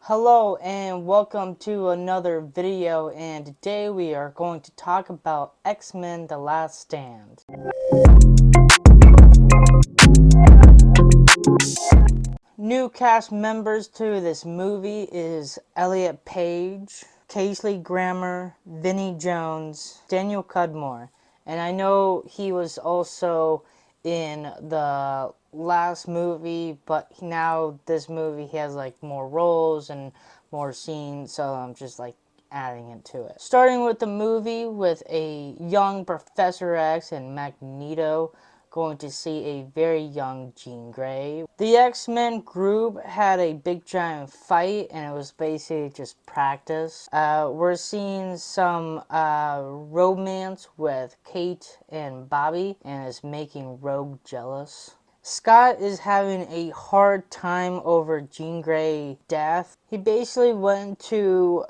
Hello and welcome to another video, and today we are going to talk about X-Men The Last Stand. New cast members to this movie is Elliot Page, Kingsley Grammer, Vinnie Jones, Daniel Cudmore, and I know he was also in the last movie, but now this movie he has like more roles and more scenes, so I'm just like adding it to it. Starting with the movie with a young Professor X and Magneto going to see a very young Jean Grey. The X-Men group had a big giant fight, and it was basically just practice. We're seeing some romance with Kate and Bobby, and it's making Rogue jealous. Scott is having a hard time over Jean Grey's death. He basically went to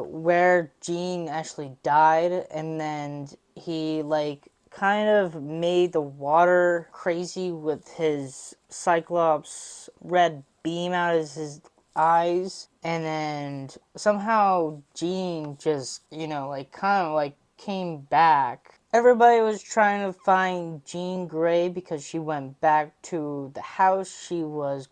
where Jean actually died, and then he kind of made the water crazy with his Cyclops red beam out of his eyes, and then somehow Jean just kind of came back. Everybody was trying to find Jean Grey because she went back to the house she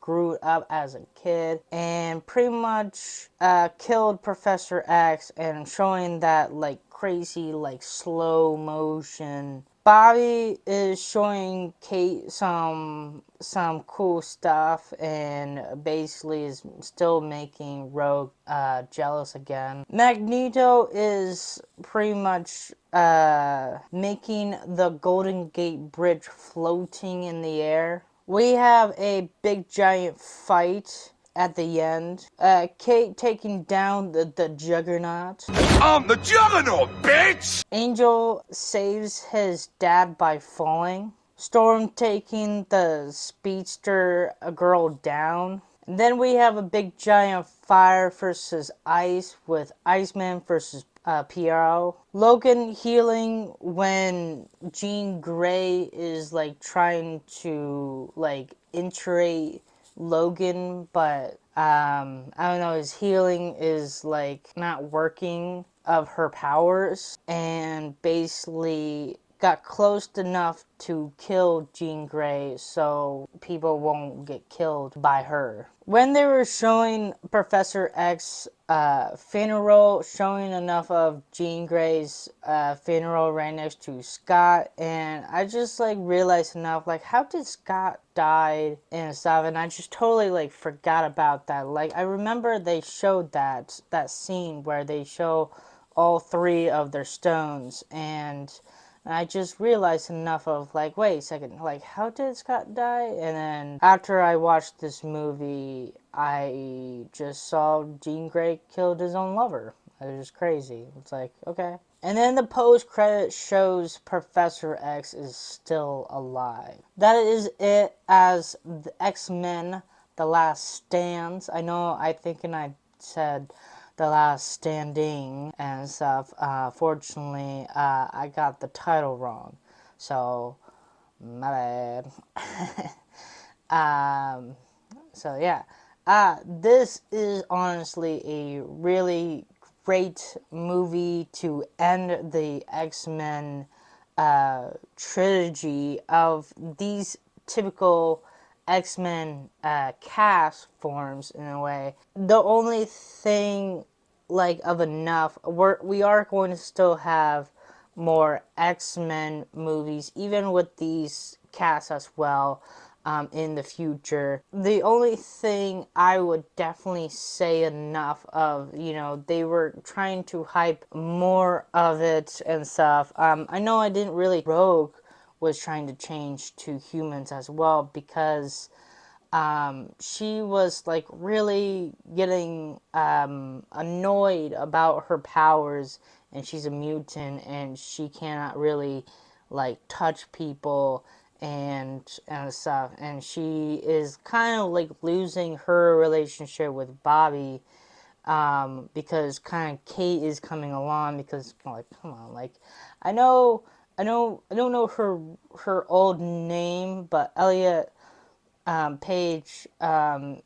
grew up as a kid, and pretty much killed Professor X, and showing that crazy slow motion. Bobby is showing Kate some cool stuff, and basically is still making Rogue jealous again. Magneto is pretty much making the Golden Gate Bridge floating in the air. We have a big giant fight at the end. Kate taking down the Juggernaut. I'm the Juggernaut, bitch! Angel saves his dad by falling. Storm taking the speedster girl down. And then we have a big giant fire versus ice with Iceman versus Piero. Logan healing when Jean Grey is trying to iterate Logan, but I don't know, his healing is not working of her powers, and basically got close enough to kill Jean Grey so people won't get killed by her. When they were showing Professor X funeral, showing enough of Jean Grey's funeral right next to Scott, and I just realized enough how did Scott died and stuff, and I just totally forgot about that. I remember they showed that scene where they show all three of their stones, and I just realized enough of wait a second, how did Scott die? And then after I watched this movie, I just saw Jean Grey killed his own lover. It was just crazy. It's okay. And then the post-credit shows Professor X is still alive. That is it as the X-Men The Last Stands. I think I said The Last Standing and stuff. Fortunately, I got the title wrong, so my bad. So yeah, this is honestly a really great movie to end the X-Men trilogy of these typical X-Men cast forms in a way. The only thing of enough, we are going to still have more X-Men movies, even with these casts as well, in the future. The only thing I would definitely say enough of, they were trying to hype more of it and stuff. I know I didn't really. Rogue was trying to change to humans as well, because she was really getting annoyed about her powers, and she's a mutant and she cannot really touch people and stuff, and she is kind of losing her relationship with Bobby, because kind of Kate is coming along, because come on, I don't know her old name, but Elliot Paige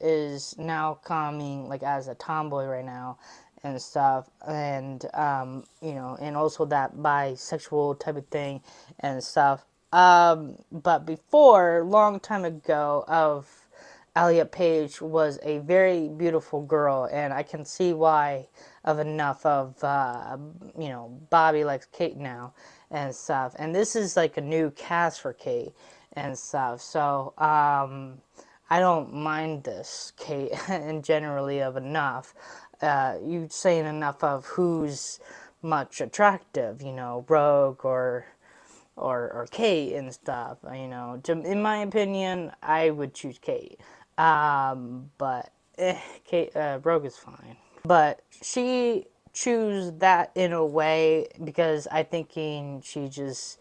is now coming like as a tomboy right now and stuff, and and also that bisexual type of thing and stuff. But before, long time ago, of Elliot Page was a very beautiful girl, and I can see why of enough of Bobby likes Kate now and stuff. And this is like a new cast for Kate and stuff. So I don't mind this Kate and generally of enough. You saying enough of who's much attractive, Rogue or Kate and stuff. In my opinion, I would choose Kate. But Kate Rogue is fine. But she choose that in a way because I thinking she just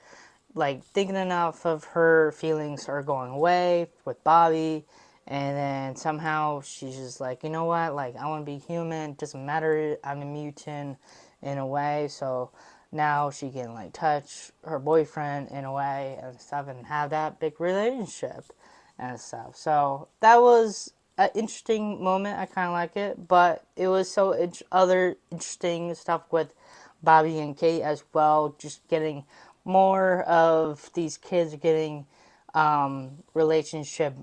like thinking enough of her feelings are going away with Bobby, and then somehow she's just like, you know what, like I want to be human, it doesn't matter, I'm a mutant in a way. So now she can like touch her boyfriend in a way and stuff and have that big relationship and stuff. So that was an interesting moment. I kind of like it, but it was so other interesting stuff with Bobby and Kate as well, just getting more of these kids getting relationship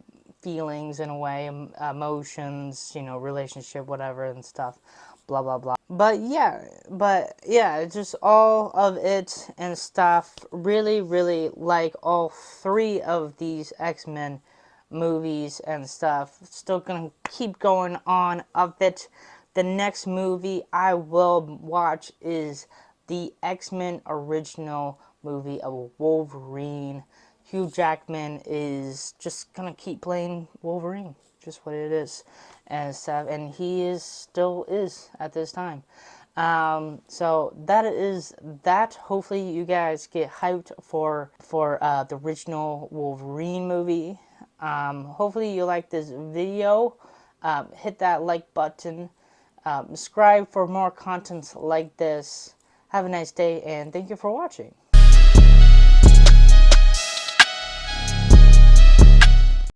feelings in a way, emotions, relationship, whatever, and stuff, blah blah blah. But yeah, just all of it and stuff. Really, really like all three of these X-Men movies and stuff. Still gonna keep going on of it. The next movie I will watch is the X-Men original movie of Wolverine. Hugh Jackman is just gonna keep playing Wolverine, just what it is, and stuff. And he is still is at this time. So that is that. Hopefully, you guys get hyped for the original Wolverine movie. Hopefully, you like this video. Hit that like button. Subscribe for more content like this. Have a nice day, and thank you for watching.